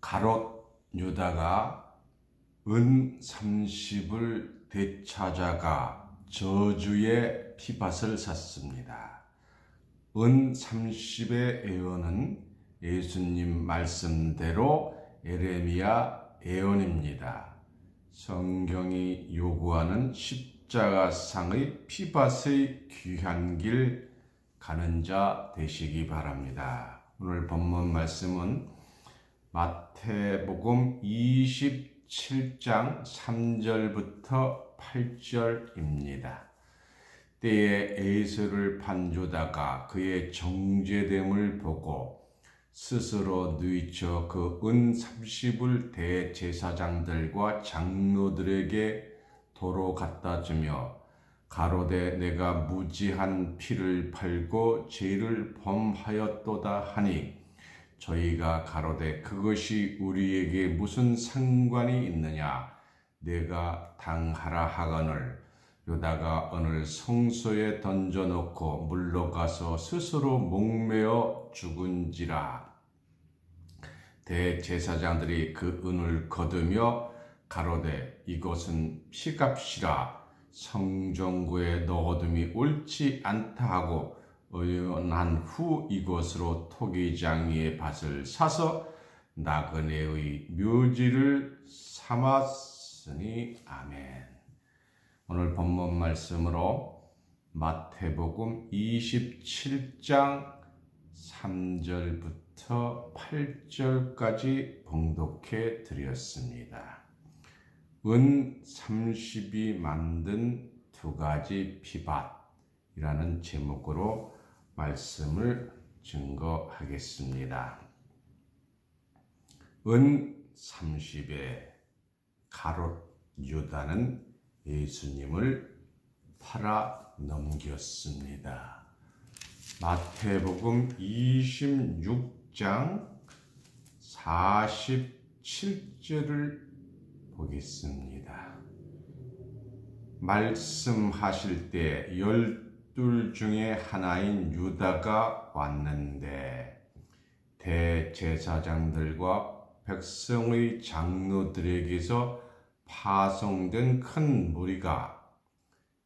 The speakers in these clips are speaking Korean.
가롯 유다가 은 30을 되찾아가 저주의 피밭을 샀습니다. 은 30의 예언은 예수님 말씀대로 에레미야 예언입니다. 성경이 요구하는 십자가상의 피밭의 귀한 길 가는 자 되시기 바랍니다. 오늘 본문 말씀은 마태복음 27장 3절부터 8절입니다. 때에 에이스를 판 유다가 그의 정죄됨을 보고 스스로 누이쳐 그 은 30을 대제사장들과 장로들에게 도로 갖다 주며 가로되 내가 무지한 피를 팔고 죄를 범하였도다 하니 저희가 가로되 그것이 우리에게 무슨 상관이 있느냐 내가 당하라 하거늘 유다가 오늘 성소에 던져놓고 물러가서 스스로 목매어 죽은지라. 대제사장들이 그 은을 거두며 가로되 이것은 피값이라 성전구에 넣어둠이 옳지 않다 하고 의논한 후 이것으로 토기장이의 밭을 사서 나그네의 묘지를 삼았으니 아멘. 오늘 본문 말씀으로 마태복음 27장 3절부터 8절까지 봉독해 드렸습니다. 은 30이 만든 두 가지 피밭이라는 제목으로 말씀을 증거하겠습니다. 은 30의 가롯 유다는 예수님을 팔아 넘겼습니다. 마태복음 26장 47절을 보겠습니다. 말씀하실 때 12 중에 하나인 유다가 왔는데 대제사장들과 백성의 장로들에게서 파송된 큰 무리가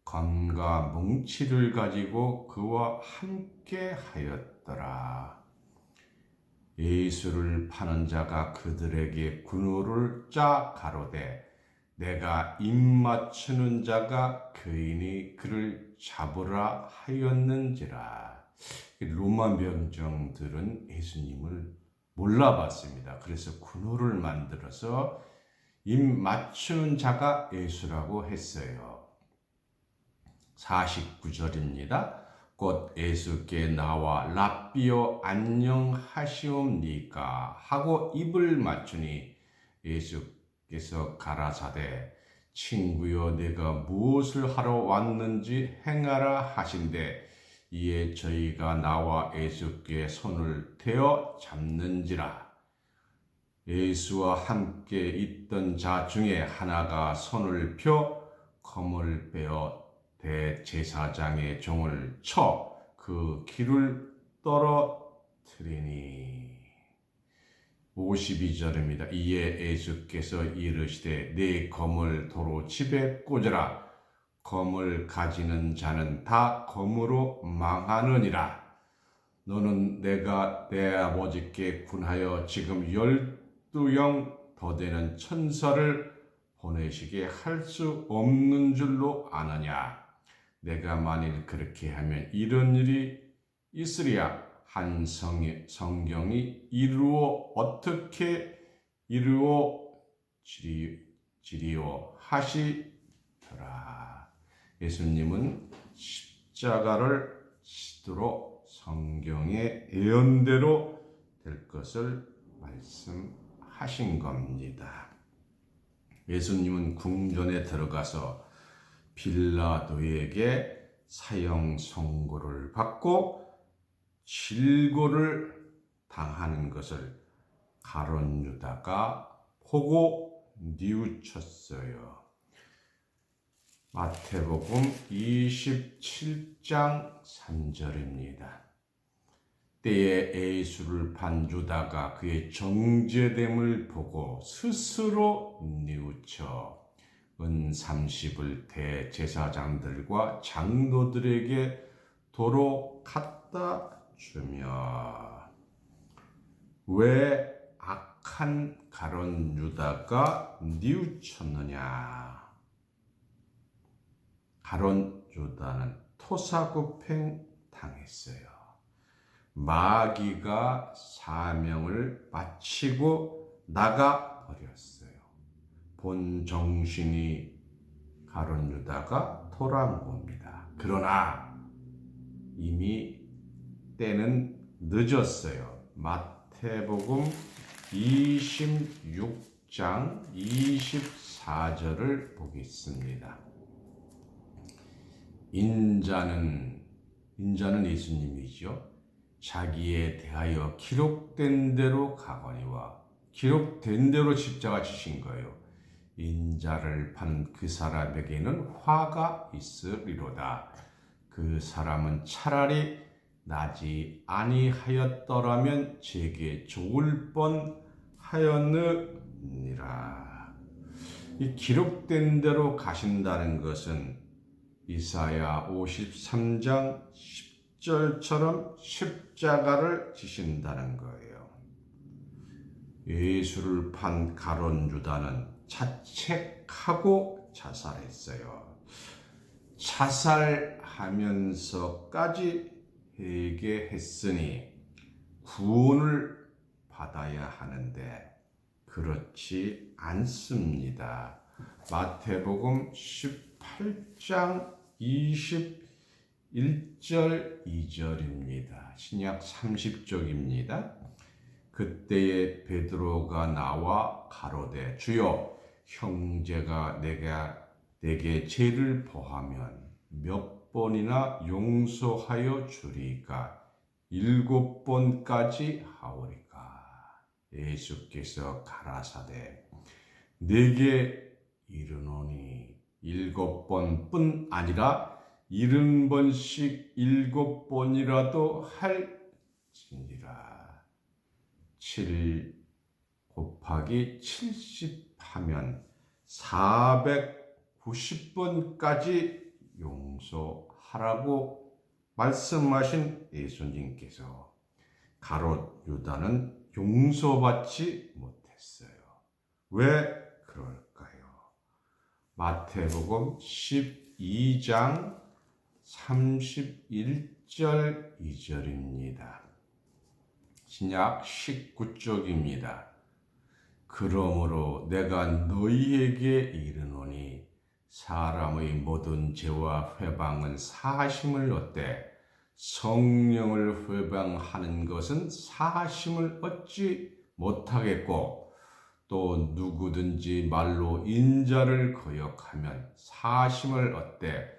검과 뭉치를 가지고 그와 함께 하였더라. 예수를 파는 자가 그들에게 군호를 짜 가로되 내가 입맞추는 자가 그이니 그를 잡으라 하였는지라. 로마 병정들은 예수님을 몰라봤습니다. 그래서 군호를 만들어서 입 맞추는 자가 예수라고 했어요. 49절입니다. 곧 예수께 나와 랍비여 안녕하시옵니까 하고 입을 맞추니 예수께서 가라사대 친구여 내가 무엇을 하러 왔는지 행하라 하신대 이에 저희가 나와 예수께 손을 대어 잡는지라. 예수와 함께 있던 자 중에 하나가 손을 펴 검을 빼어 대제사장의 종을 쳐 그 귀를 떨어뜨리니. 52절입니다. 이에 예수께서 이르시되 네 검을 도로 집에 꽂으라. 검을 가지는 자는 다 검으로 망하느니라. 너는 내가 내 아버지께 군하여 지금 12영 더 되는 천사를 보내시게 할 수 없는 줄로 아느냐. 내가 만일 그렇게 하면 이런 일이 있으리야. 한 성경이 이루어 어떻게 이루어지리오 하시더라. 예수님은 십자가를 지도록 성경의 예언대로 될 것을 말씀하신 겁니다. 예수님은 궁전에 들어가서 빌라도에게 사형 선고를 받고 질고를 당하는 것을 가롯 유다가 보고 뉘우쳤어요. 마태복음 27장 3절입니다. 때에 예수를 판 유다가 그의 정죄됨을 보고 스스로 뉘우쳐 은 30을 대제사장들과 장로들에게 도로 갖다 주며 왜 악한 가룟 유다가 뉘우쳤느냐. 가룟 유다는 토사구팽 당했어요. 마귀가 사명을 마치고 나가 버렸어요. 본 정신이 가룟 유다가 돌아온 겁니다. 그러나 이미 때는 늦었어요. 마태복음 26장 24절을 보겠습니다. 인자는 예수님이죠. 자기에 대하여 기록된 대로 가거니와 기록된 대로 십자가 지신 거예요. 인자를 판 그 사람에게는 화가 있으리로다. 그 사람은 차라리 나지 아니하였더라면 제게 좋을 뻔하였느니라. 이 기록된 대로 가신다는 것은 이사야 53장 10절처럼 십자가를 지신다는 거예요. 예수를 판 가룟 유다는 자책하고 자살했어요. 자살하면서까지 회개했으니 구원을 받아야 하는데 그렇지 않습니다. 마태복음 18장 21절 2절입니다. 신약 30쪽입니다. 그때에 베드로가 나와 가로되 주여 형제가 내게 죄를 범하면 몇 번이나 용서하여 주리까? 7번까지 하오리까? 예수께서 가라사대 내게 이르노니 7번뿐 아니라 70번씩 7번이라도 할지니라. 7 곱하기 70 하면 490번까지 용서하라고 말씀하신 예수님께서 가롯 유다는 용서받지 못했어요. 왜 그럴까요? 마태복음 12장 31절 2절입니다. 신약 19쪽입니다. 그러므로 내가 너희에게 이르노니 사람의 모든 죄와 회방은 사하심을 얻되 성령을 회방하는 것은 사하심을 얻지 못하겠고 또 누구든지 말로 인자를 거역하면 사하심을 얻되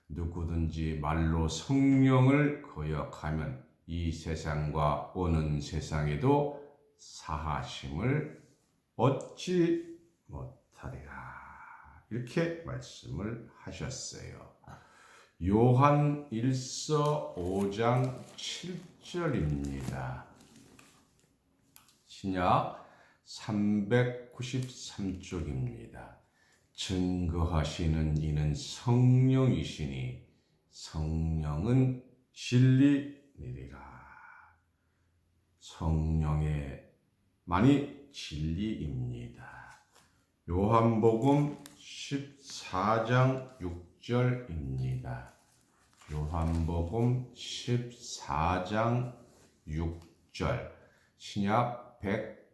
누구든지 말로 성령을 거역하면 이 세상과 오는 세상에도 사하심을 얻지 못하리라. 이렇게 말씀을 하셨어요. 요한 1서 5장 7절입니다. 신약 393쪽입니다. 증거하시는 이는 성령이시니 성령은 진리니라. 성령의 만이 진리입니다. 요한복음 14장 6절입니다. 요한복음 14장 6절 신약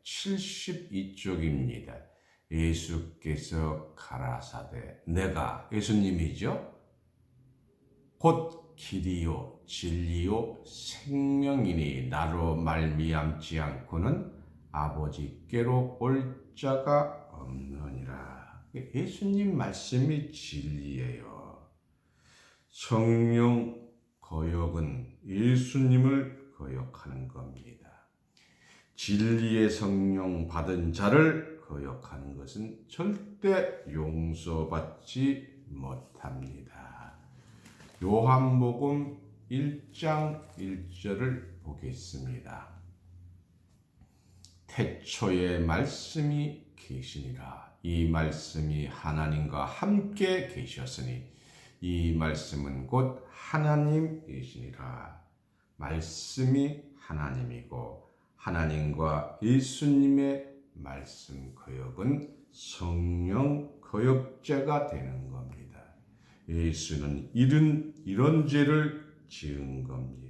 172쪽입니다. 예수께서 가라사대 내가 예수님이죠. 곧 길이요 진리요 생명이니 나로 말미암지 않고는 아버지께로 올 자가 없느니라. 예수님 말씀이 진리예요. 성령 거역은 예수님을 거역하는 겁니다. 진리의 성령 받은 자를 거역하는 것은 절대 용서받지 못합니다. 요한복음 1장 1절을 보겠습니다. 태초에 말씀이 계시니라. 이 말씀이 하나님과 함께 계셨으니 이 말씀은 곧 하나님이시니라. 말씀이 하나님이고 하나님과 예수님의 말씀 거역은 성령 거역자가 되는 겁니다. 예수는 이런 죄를 지은 겁니다.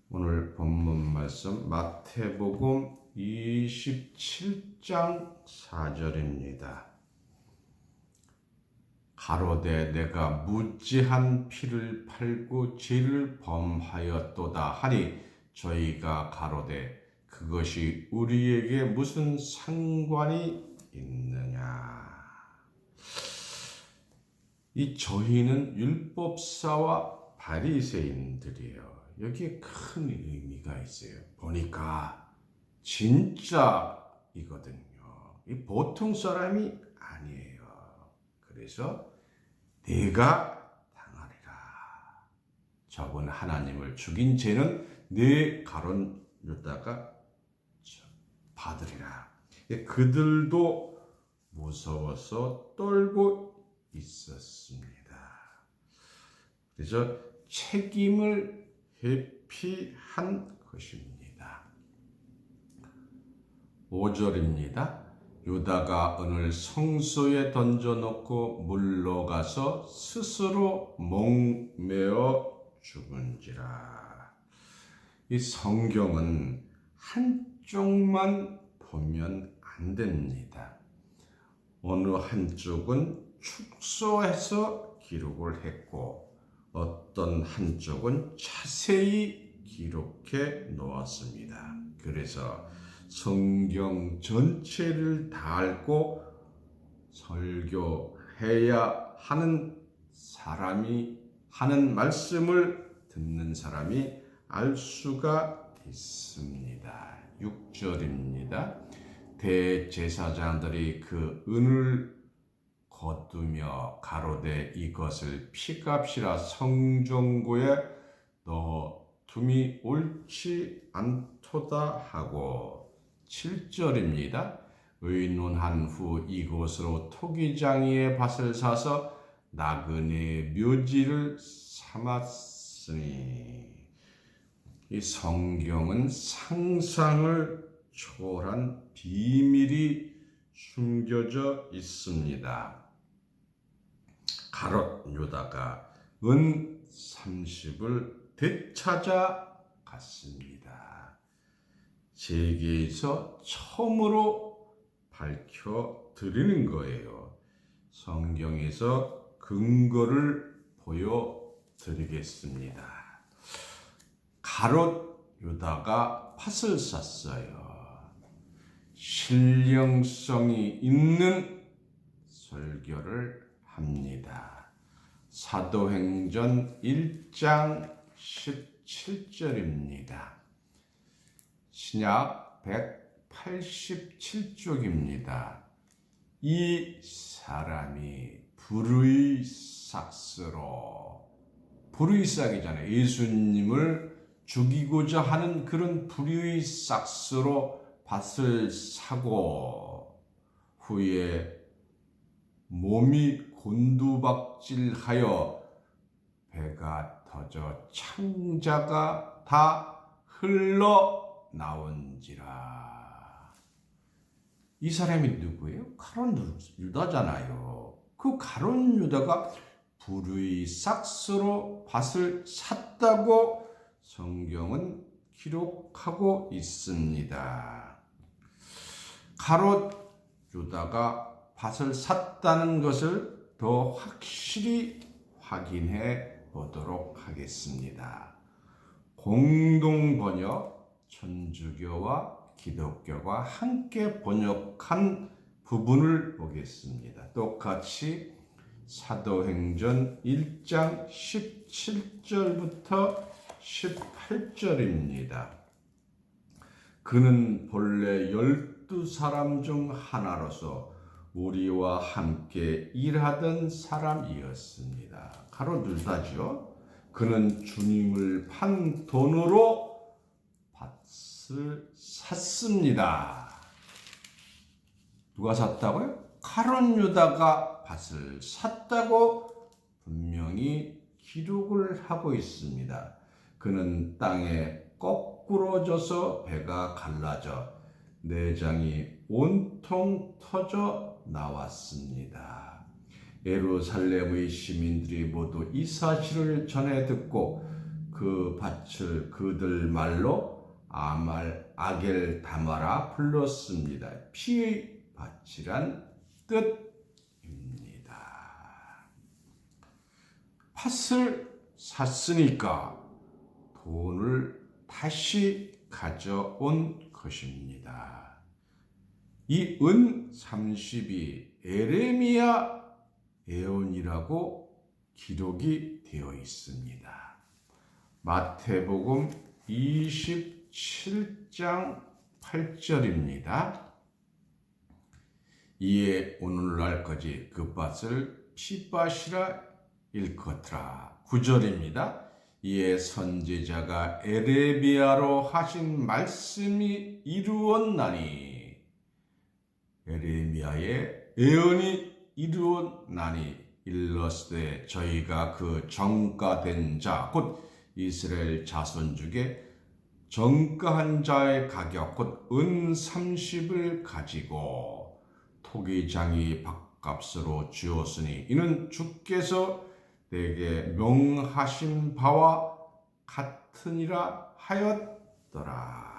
오늘 본문 말씀 마태복음 27장 4절입니다. 가로되 내가 무지한 피를 팔고 죄를 범하였도다 하니 저희가 가로되 그것이 우리에게 무슨 상관이 있느냐. 이 저희는 율법사와 바리새인들이에요. 여기에 큰 의미가 있어요. 보니까 진짜이거든요. 이 보통 사람이 아니에요. 그래서 내가 당하리라. 저분 하나님을 죽인 죄는 내 가론유다가 받으리라. 그들도 무서워서 떨고 있었습니다. 그래서 책임을 회피한 것입니다. 5절입니다. 유다가 은을 성소에 던져놓고 물러가서 스스로 목매어 죽은지라. 이 성경은 한쪽만 보면 안 됩니다. 어느 한쪽은 축소해서 기록을 했고 어떤 한쪽은 자세히 기록해 놓았습니다. 그래서 성경 전체를 다 읽고 설교해야 하는 사람이 하는 말씀을 듣는 사람이 알 수가 있습니다. 6절입니다. 대제사장들이 그 은을 거두며 가로되 이것을 피값이라 성전고에 넣어둠이 옳지 않도다 하고 7절입니다. 의논한 후 이곳으로 토기장이의 밭을 사서 나그네의 묘지를 삼았으니 이 성경은 상상을 초월한 비밀이 숨겨져 있습니다. 가롯 유다가 은 30을 되찾아 갔습니다. 세계에서 처음으로 밝혀드리는 거예요. 성경에서 근거를 보여드리겠습니다. 가롯 유다가 팥을 샀어요. 신령성이 있는 설교를 합니다. 사도행전 1장 17절입니다. 신약 187쪽입니다. 이 사람이 불의삭이잖아요. 예수님을 죽이고자 하는 그런 불의삭스로 밭을 사고 후에 몸이 곤두박질하여 배가 터져 창자가 다 흘러나온지라. 이 사람이 누구예요? 가론 유다잖아요. 그 가론 유다가 불의삭스로 밭을 샀다고 성경은 기록하고 있습니다. 가롯 유다가 밭을 샀다는 것을 더 확실히 확인해 보도록 하겠습니다. 공동 번역 천주교와 기독교가 함께 번역한 부분을 보겠습니다. 똑같이 사도행전 1장 17절부터 18절입니다. 그는 본래 12사람 중 하나로서 우리와 함께 일하던 사람이었습니다. 가롯 유다죠. 그는 주님을 판 돈으로 밭을 샀습니다. 누가 샀다고요? 가룟 유다가 밭을 샀다고 분명히 기록을 하고 있습니다. 그는 땅에 거꾸로 져서 배가 갈라져 내장이 온통 터져 나왔습니다. 예루살렘의 시민들이 모두 이 사실을 전해 듣고 그 밭을 그들 말로 아겔 다마라 불렀습니다. 피의 밭이란 뜻입니다. 밭을 샀으니까 돈을 다시 가져온 것입니다. 이 은 30이 에레미야 예언이라고 기록이 되어 있습니다. 마태복음 27장 8절입니다. 이에 오늘날까지 그 밭을 피밭이라 일컫으라. 9절입니다. 이에 선지자가 에레미야로 하신 말씀이 이루었나니, 에레미야의 예언이 이루었나니 일러스되 저희가 그 정가된 자 곧 이스라엘 자손 중에 정가한 자의 가격 곧 은 30을 가지고 토기장이 밥값으로 주었으니 이는 주께서 내게 명하신 바와 같으니라 하였더라.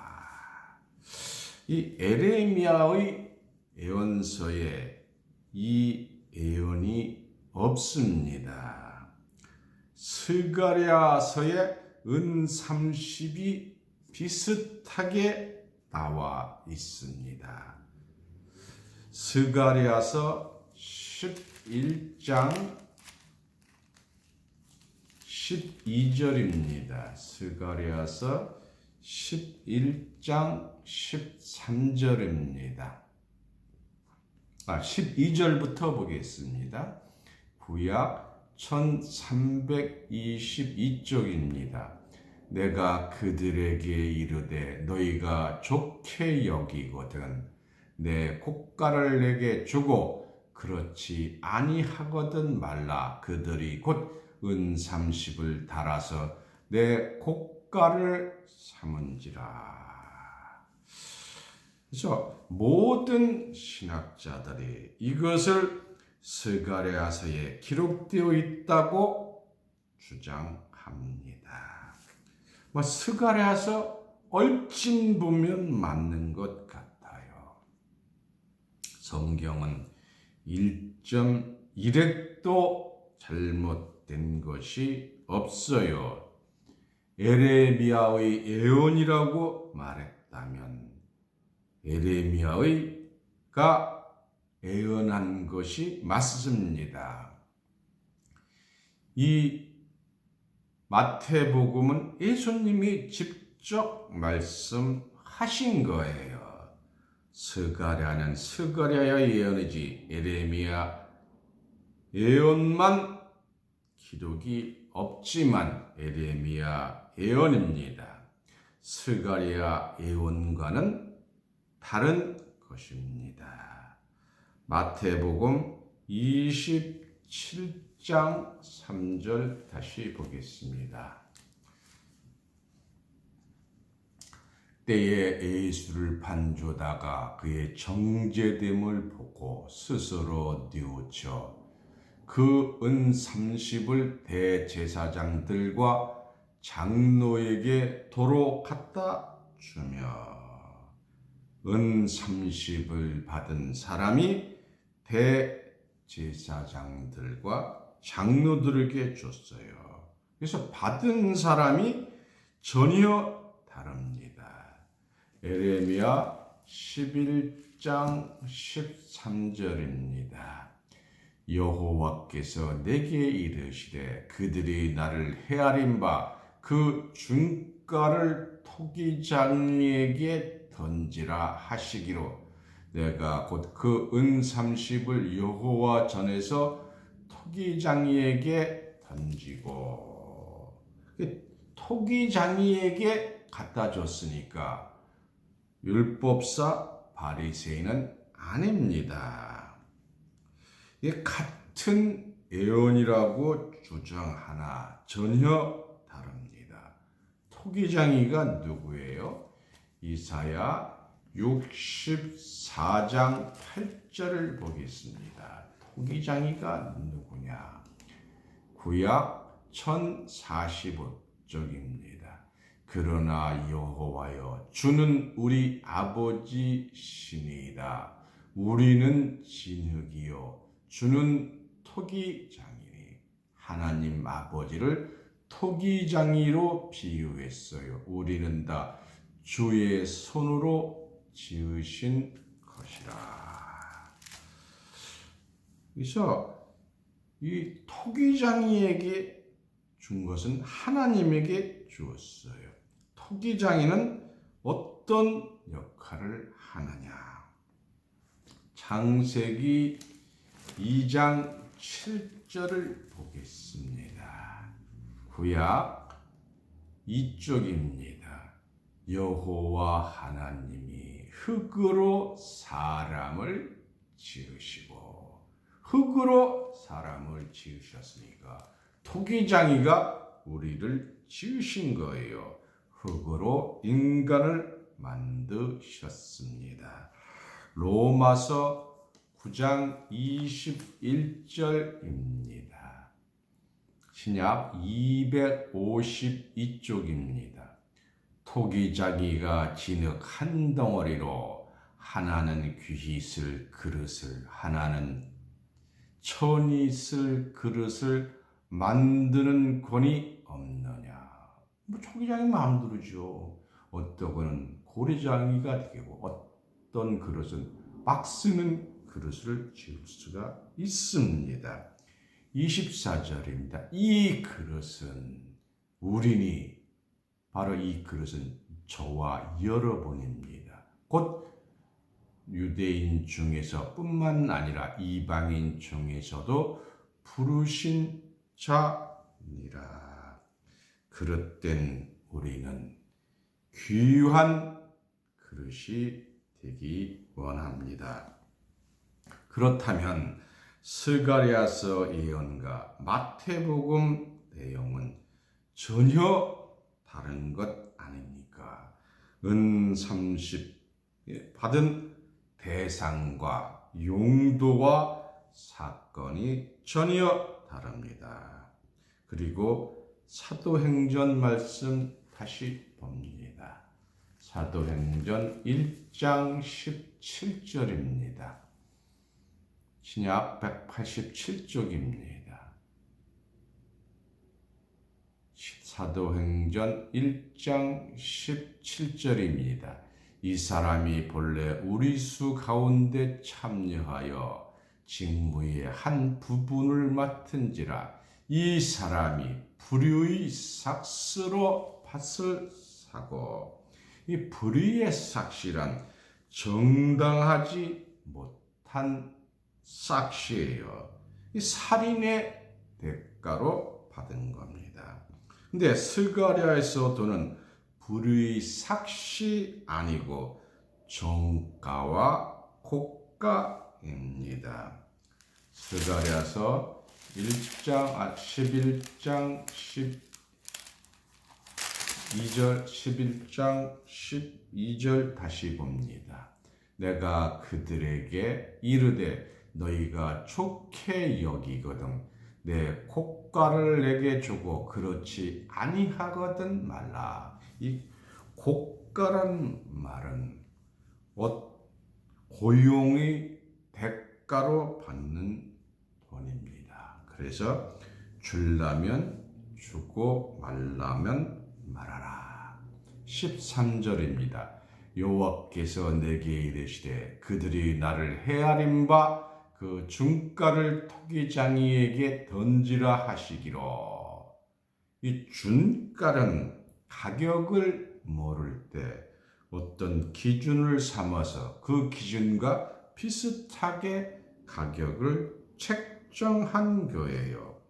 이 에레미야의 예언서에 이 예언이 없습니다. 스가랴서에 은 30이 비슷하게 나와 있습니다. 스가랴서 11장 12절입니다. 스가랴서 11장 13절입니다. 12절부터 보겠습니다. 구약 1322쪽입니다. 내가 그들에게 이르되 너희가 좋게 여기거든 내 곡가를 내게 주고 그렇지 아니하거든 말라. 그들이 곧 은 30을 달아서 내 곡가를 삼은지라. 그래서 모든 신학자들이 이것을 스가랴서에 기록되어 있다고 주장합니다. 스가랴서 얼씬 보면 맞는 것 같아요. 성경은 1.1획도 잘못된 것이 없어요. 에레미야의 예언이라고 말했다면 에레미야가 예언한 것이 맞습니다. 이 마태복음은 예수님이 직접 말씀하신 거예요. 스가랴는 스가랴의 예언이지 에레미야 예언만 기록이 없지만 에레미야 예언입니다. 스가랴 예언과는 다른 것입니다. 마태복음 27장 3절 다시 보겠습니다. 때에 예수를 반주다가 그의 정죄됨을 보고 스스로 뉘우쳐 그 은 30을 대제사장들과 장로에게 도로 갖다 주며 은 30을 받은 사람이 대제사장들과 장로들에게 줬어요. 그래서 받은 사람이 전혀 다릅니다. 에레미야 11장 13절입니다. 여호와께서 내게 이르시되 그들이 나를 헤아린 바 그 중가를 토기장이에게 던지라 하시기로 내가 곧 그 은 30을 여호와 전에서 토기장이에게 던지고 토기장이에게 갖다 줬으니까 율법사 바리새인은 아닙니다. 같은 예언이라고 주장하나 전혀 다릅니다. 토기장이가 누구예요? 이사야 64장 8절을 보겠습니다. 토기장이가 누구냐? 구약 1045쪽입니다. 그러나 여호와여 주는 우리 아버지시니이다. 우리는 진흙이요 주는 토기장이니. 하나님 아버지를 토기장이로 비유했어요. 우리는 다 주의 손으로 지으신 것이라. 그래서 이 토기장이에게 준 것은 하나님에게 주었어요. 토기장이는 어떤 역할을 하느냐? 창세기 2장 7절을 보겠습니다. 구약 2쪽입니다. 여호와 하나님이 흙으로 사람을 지으시고, 흙으로 사람을 지으셨으니까 토기장이가 우리를 지으신 거예요. 흙으로 인간을 만드셨습니다. 로마서 9장 21절입니다. 신약 252쪽입니다. 토기장이가 진흙 한 덩어리로 하나는 귀히 쓸 그릇을, 하나는 천이 쓸 그릇을 만드는 권이 없느냐? 토기장이 마음대로죠. 어떤 거는 고래장이가 되고 어떤 그릇은 막 쓰는 그릇을 지을 수가 있습니다. 24절입니다. 이 그릇은 우리니, 바로 이 그릇은 저와 여러분입니다. 곧 유대인 중에서 뿐만 아니라 이방인 중에서도 부르신 자니라. 그릇된 우리는 귀한 그릇이 되기 원합니다. 그렇다면 스가랴서 예언과 마태복음 내용은 전혀 다른 것 아닙니까? 은 30 받은 대상과 용도와 사건이 전혀 다릅니다. 그리고 사도행전 말씀 다시 봅니다. 사도행전 1장 17절입니다. 신약 187쪽입니다. 사도행전 1장 17절입니다. 이 사람이 본래 우리 수 가운데 참여하여 직무의 한 부분을 맡은지라. 이 사람이 불의의 삭스로 밭을 사고, 이 불의의 삭시란 정당하지 못한 삭시예요. 이 살인의 대가로 받은 겁니다. 근데 스가랴에서도는 불의의 삭시 아니고 정가와 고가입니다. 스가랴서 11장 11장 12절 다시 봅니다. 내가 그들에게 이르되 너희가 좋게 여기거든 내 고가를 내게 주고 그렇지 아니하거든 말라. 이 고가란 말은 고용의 대가로 받는 돈입니다. 그래서 줄라면 주고 말라면 말하라. 13절입니다. 여호와께서 내게 이르시되 그들이 나를 헤아린 바 그 중가를 토기장이에게 던지라 하시기로. 이 중가는 가격을 모를 때 어떤 기준을 삼아서 그 기준과 비슷하게 가격을 책정한 거예요.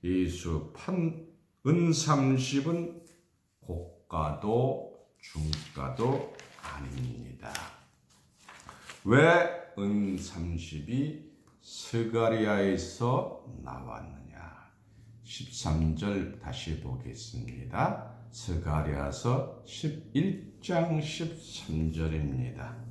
예수 판 은 30은 고가도 중가도 아닙니다. 왜 은 30이 스가랴에서 나왔느냐? 13절 다시 보겠습니다. 스가랴서 11장 13절입니다.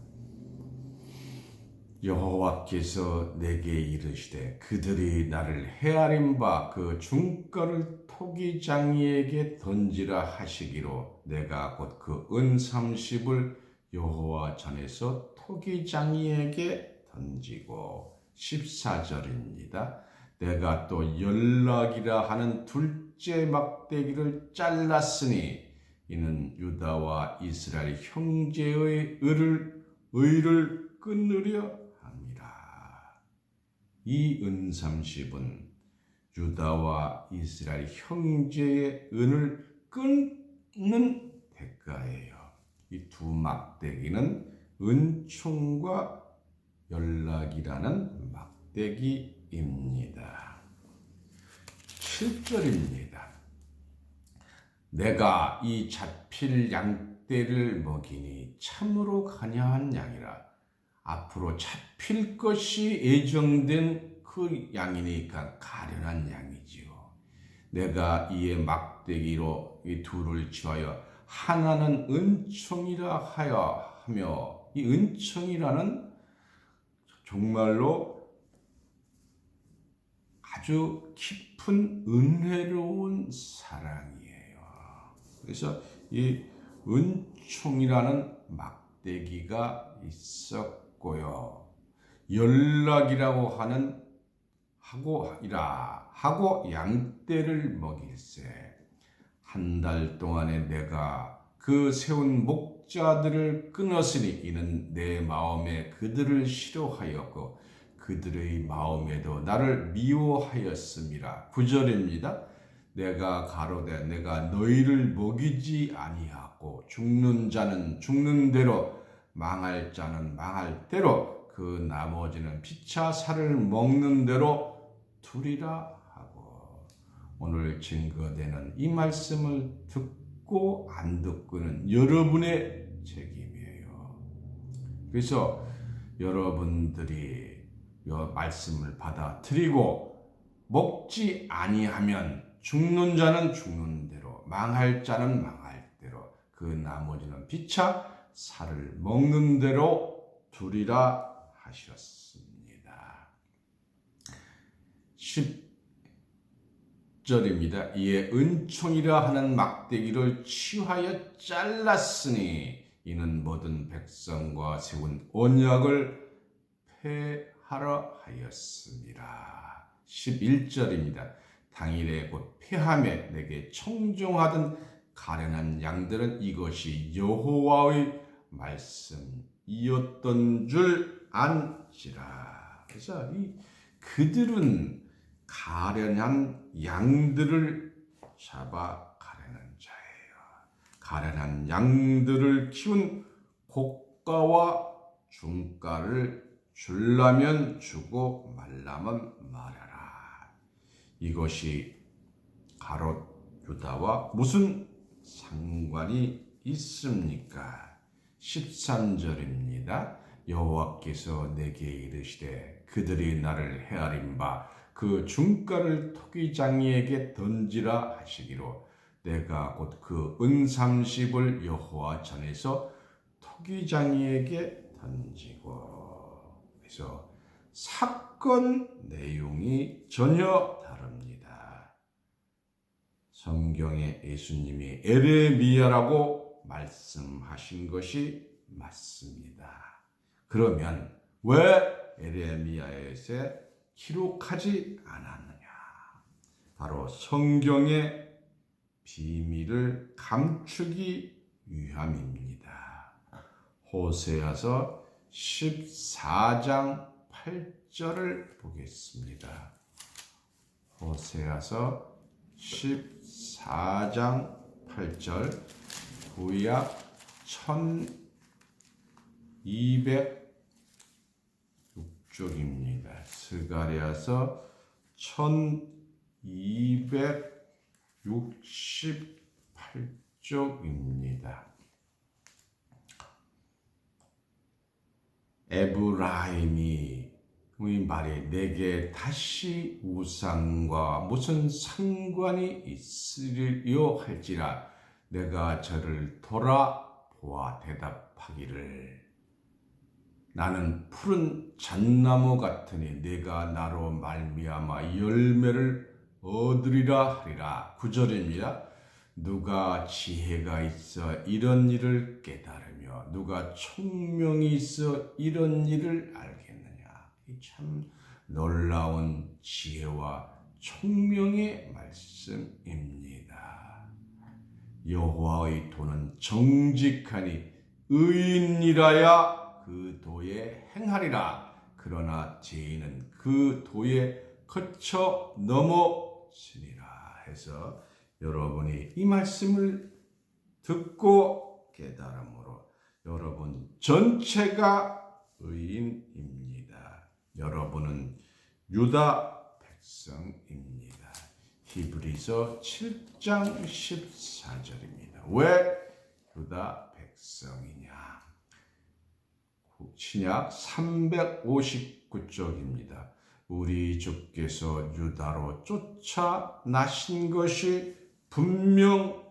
여호와께서 내게 이르시되 그들이 나를 헤아린 바 그 중가를 토기장이에게 던지라 하시기로 내가 곧 그 은 30을 여호와 전에서 토기장이에게 던지고 14절입니다. 내가 또 연락이라 하는 둘째 막대기를 잘랐으니 이는 유다와 이스라엘 형제의 의를 끊으려 함이라. 이 은 30은 유다와 이스라엘 형제의 은을 끊는 대가예요. 이 두 막대기는 은총과 연락이라는 막대기입니다. 7절입니다. 내가 이 잡힐 양떼를 먹이니 참으로 간야한 양이라. 앞으로 잡힐 것이 예정된 그 양이니까 가련한 양이지요. 내가 이에 막대기로 이 둘을 지어하여 하나는 은총이라 하며 이 은총이라는 정말로 아주 깊은 은혜로운 사랑이에요. 그래서 이 은총이라는 막대기가 있었고요. 연락이라고 하고 양떼를 먹일세. 한 달 동안에 내가 그 세운 목자들을 끊었으니 이는 내 마음에 그들을 싫어하였고 그들의 마음에도 나를 미워하였음이라. 9절입니다. 내가 가로되 내가 너희를 먹이지 아니하고 죽는 자는 죽는 대로 망할 자는 망할 대로 그 나머지는 피차 살을 먹는 대로 두리라 하고. 오늘 증거되는 이 말씀을 듣고 안 듣고는 여러분의 책임이에요. 그래서 여러분들이 이 말씀을 받아들이고 먹지 아니하면 죽는 자는 죽는 대로 망할 자는 망할 대로 그 나머지는 피차 살을 먹는 대로 두리라 하셨습니다. 10절입니다. 이에 은총이라 하는 막대기를 취하여 잘랐으니 이는 모든 백성과 세운 언약을 폐하려 하였습니다. 11절입니다. 당일에 곧 폐함에 내게 청종하던 가련한 양들은 이것이 여호와의 말씀이었던 줄 안지라. 그래서 그들은 가련한 양들을 잡아 가련한 자예요. 가련한 양들을 키운 고가와 중가를 줄라면 주고 말라면 말하라. 이것이 가롯 유다와 무슨 상관이 있습니까? 13절입니다. 여호와께서 내게 이르시되 그들이 나를 헤아린 바 그 중가를 토기장이에게 던지라 하시기로 내가 곧 그 은 30을 여호와 전에서 토기장이에게 던지고. 그래서 사건 내용이 전혀 다릅니다. 성경에 예수님이 에레미야라고 말씀하신 것이 맞습니다. 그러면 왜 에레미야에서 기록하지 않았느냐? 바로 성경의 비밀을 감추기 위함입니다. 호세아서 14장 8절을 보겠습니다. 호세아서 14장 8절 구약 1206쪽입니다. 스가랴서 1206 68쪽입니다. 에브라임이 말이 내게 다시 우상과 무슨 상관이 있으리요 할지라 내가 저를 돌아보아 대답하기를 나는 푸른 잣나무 같으니 내가 나로 말미암아 열매를 얻으리라 하리라. 9절입니다. 누가 지혜가 있어 이런 일을 깨달으며 누가 총명이 있어 이런 일을 알겠느냐. 이 참 놀라운 지혜와 총명의 말씀입니다. 여호와의 도는 정직하니 의인이라야 그 도에 행하리라. 그러나 죄인은 그 도에 거쳐 넘어지니라. 해서 여러분이 이 말씀을 듣고 깨달음으로 여러분 전체가 의인입니다. 여러분은 유다 백성입니다. 히브리서 7장 14절입니다. 왜 유다 백성이냐? 신약 359쪽입니다. 우리 주께서 유다로 쫓아나신 것이 분명하도다.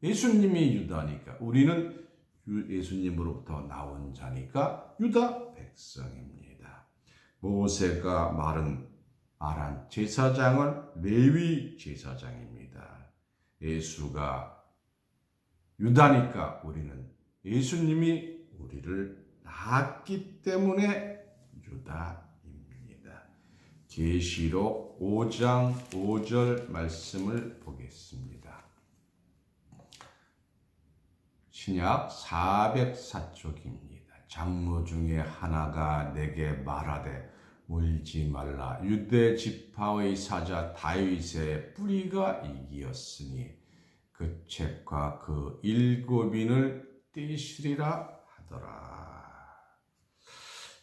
예수님이 유다니까 우리는 예수님으로부터 나온 자니까 유다 백성입니다. 모세가 말한 제사장은 레위 제사장입니다. 예수가 유다니까 우리는 예수님이 우리를 낳았기 때문에 유다입니다. 계시록 5장 5절 말씀을 보겠습니다. 신약 404쪽입니다. 장로 중에 하나가 내게 말하되 울지 말라. 유대 지파의 사자 다윗의 뿌리가 이기었으니 그 책과 그 7인을 떼시리라 하더라.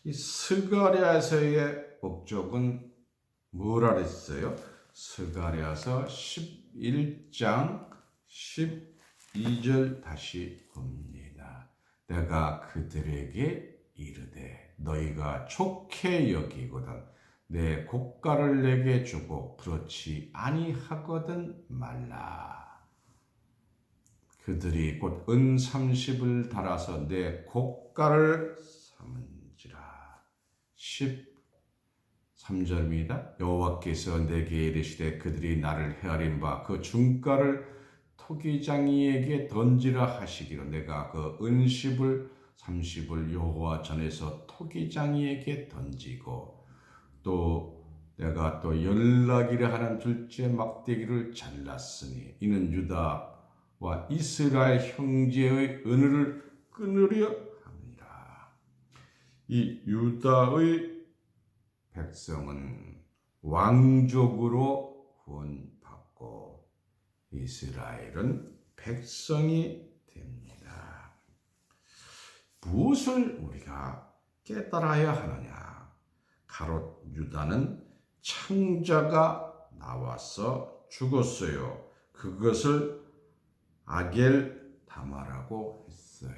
이 스가랴서의 목적은 뭐라 그랬어요? 스가랴서 11장 12절 다시 봅니다. 내가 그들에게 이르되 너희가 좋게 여기거든 내 곡가를 내게 주고 그렇지 아니하거든 말라. 그들이 곧 은 30을 달아서 내 곡가를 삼은지라. 13절입니다. 여호와께서 내게 이르시되 그들이 나를 헤아린 바 그 중가를 토기장이에게 던지라 하시기로 내가 그 은 10을 30을 여호와 전에서 토기장이에게 던지고 또 내가 또 연락이라 하는 둘째 막대기를 잘랐으니 이는 유다와 이스라엘 형제의 은을 끊으려 합니다. 이 유다의 백성은 왕족으로 구원받고 이스라엘은 백성이 됩니다. 무엇을 우리가 깨달아야 하느냐? 가롯 유다는 창자가 나와서 죽었어요. 그것을 아겔다마라고 했어요.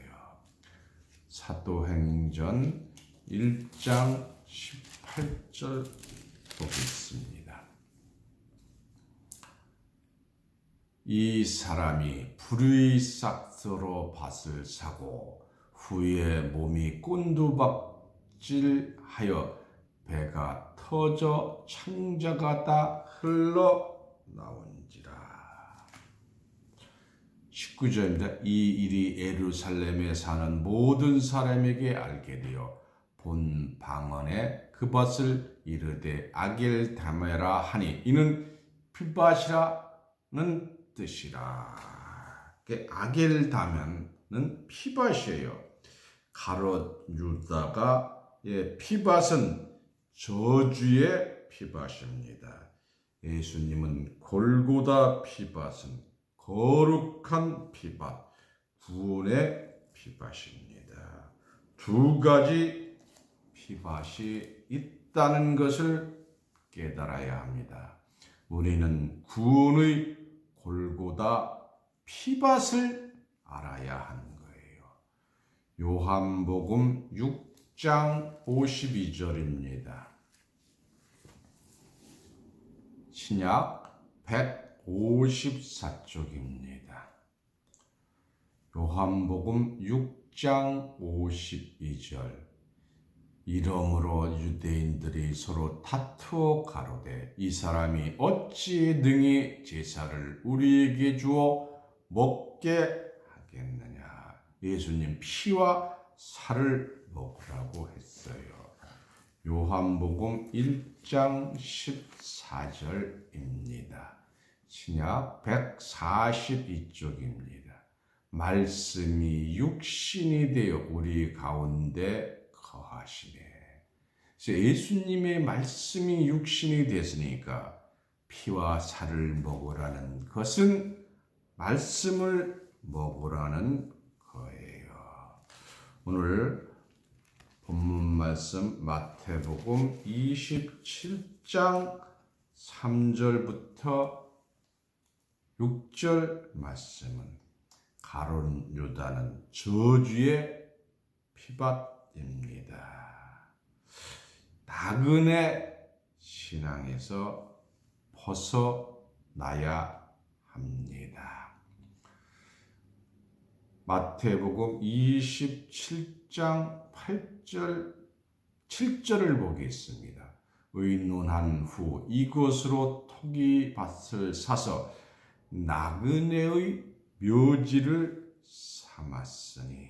사도행전 1장 18절 보겠습니다. 이 사람이 불의 싹서로 밭을 사고 후에 몸이 꼰두박질하여 배가 터져 창자가 다 흘러나온지라. 19절입니다. 이 일이 예루살렘에 사는 모든 사람에게 알게 되어 본 방언에 그 밭을 이르되 아겔다메라 하니 이는 피밭이라는 뜻이라. 아겔다면은 피밭이에요. 가롯 유다가의 피밭은 저주의 피밭입니다. 예수님은 골고다 피밭은 거룩한 피밭, 구원의 피밭입니다. 두 가지 피밭이 있다는 것을 깨달아야 합니다. 우리는 구원의 골고다 피밭을 알아야 하는 거예요. 요한복음 6장 52절입니다. 신약 154쪽입니다. 요한복음 6장 52절. 이러므로 유대인들이 서로 다투어 가로되 이 사람이 어찌 능히 제사를 우리에게 주어 먹게 하겠느냐. 예수님 피와 살을 먹으라고 했어요. 요한복음 1장 14절입니다. 신약 142쪽입니다. 말씀이 육신이 되어 우리 가운데 거하시네. 그래서 예수님의 말씀이 육신이 됐으니까 피와 살을 먹으라는 것은 말씀을 먹으라는 거예요. 오늘 본문 말씀 마태복음 27장 3절부터 6절 말씀은 가룟 유다는 저주의 피밭입니다. 나그네 신앙에서 벗어나야 합니다. 마태복음 27장 7절을 보겠습니다. 의논한 후 이것으로 토기밭을 사서 나그네의 묘지를 삼았으니.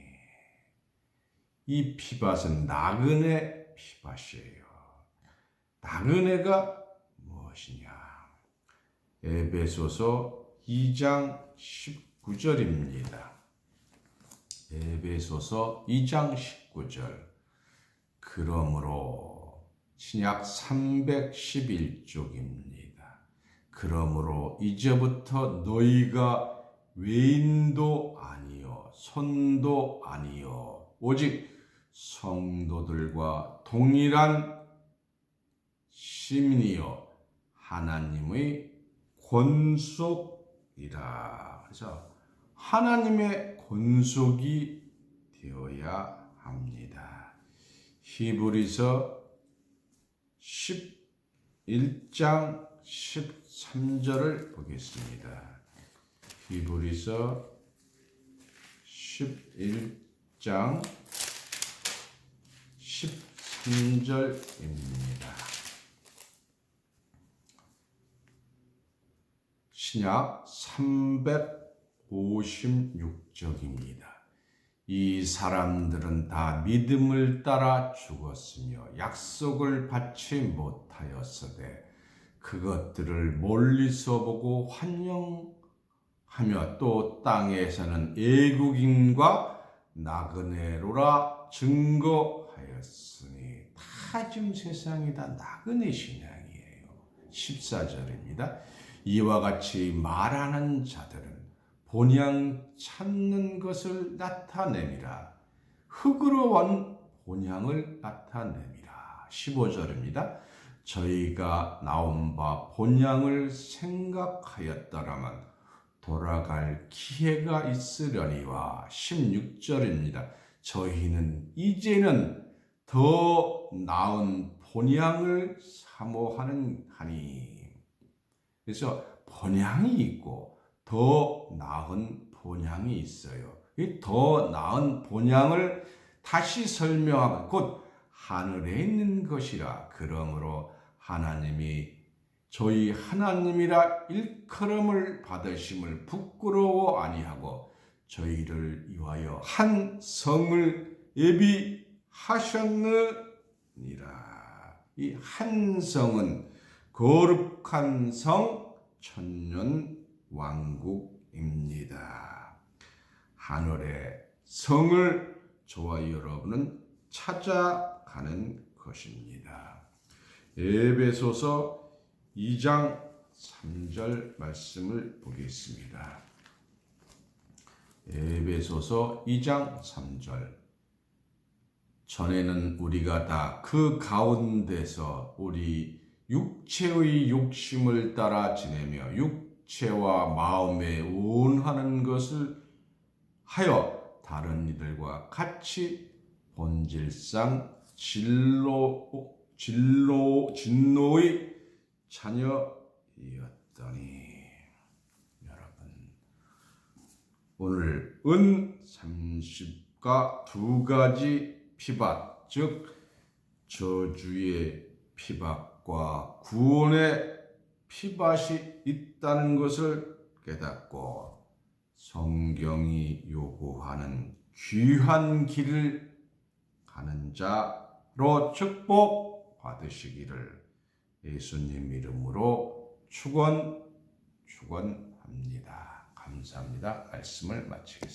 이 피밭은 나그네 피밭이에요. 나그네가 무엇이냐? 에베소서 2장 19절입니다. 에베소서 2장 19절. 그러므로 신약 311쪽입니다. 그러므로 이제부터 너희가 외인도 아니요 손도 아니요 오직 성도들과 동일한 시민이요 하나님의 권속이라. 그래서 하나님의 권속이 되어야 합니다. 히브리서 11장 13절을 보겠습니다. 히브리서 11장 13절입니다. 신약 356쪽입니다. 이 사람들은 다 믿음을 따라 죽었으며 약속을 받지 못하였으되 그것들을 멀리서 보고 환영하며 또 땅에서는 애국인과 나그네로라 증거하였으니. 다 지금 세상이 다 나그네 신앙이에요. 14절입니다. 이와 같이 말하는 자들은 본향 찾는 것을 나타내미라. 흙으로 원 본향을 나타내미라. 15절입니다. 저희가 나온 바 본향을 생각하였더라면 돌아갈 기회가 있으려니와. 16절입니다. 저희는 이제는 더 나은 본향을 사모하는 하니. 그래서 본향이 있고 더 나은 본향이 있어요. 이 더 나은 본향을 다시 설명하면 곧 하늘에 있는 것이라. 그러므로 하나님이 저희 하나님이라 일컬음을 받으심을 부끄러워 아니하고 저희를 위하여 한 성을 예비하셨느니라. 이 한 성은 거룩한 성 천년 왕국입니다. 하늘의 성을 저와 여러분은 찾아가는 것입니다. 에베소서 2장 3절 말씀을 보겠습니다. 에베소서 2장 3절. 전에는 우리가 다 그 가운데서 우리 육체의 욕심을 따라 지내며 육체와 마음에 원하는 것을 하여 다른 이들과 같이 본질상 진노의 자녀이었더니. 여러분, 오늘 은 30과 두 가지 피박, 즉 저주의 피박과 구원의 피밭이 있다는 것을 깨닫고 성경이 요구하는 귀한 길을 가는 자로 축복 받으시기를 예수님 이름으로 축원합니다. 감사합니다. 말씀을 마치겠습니다.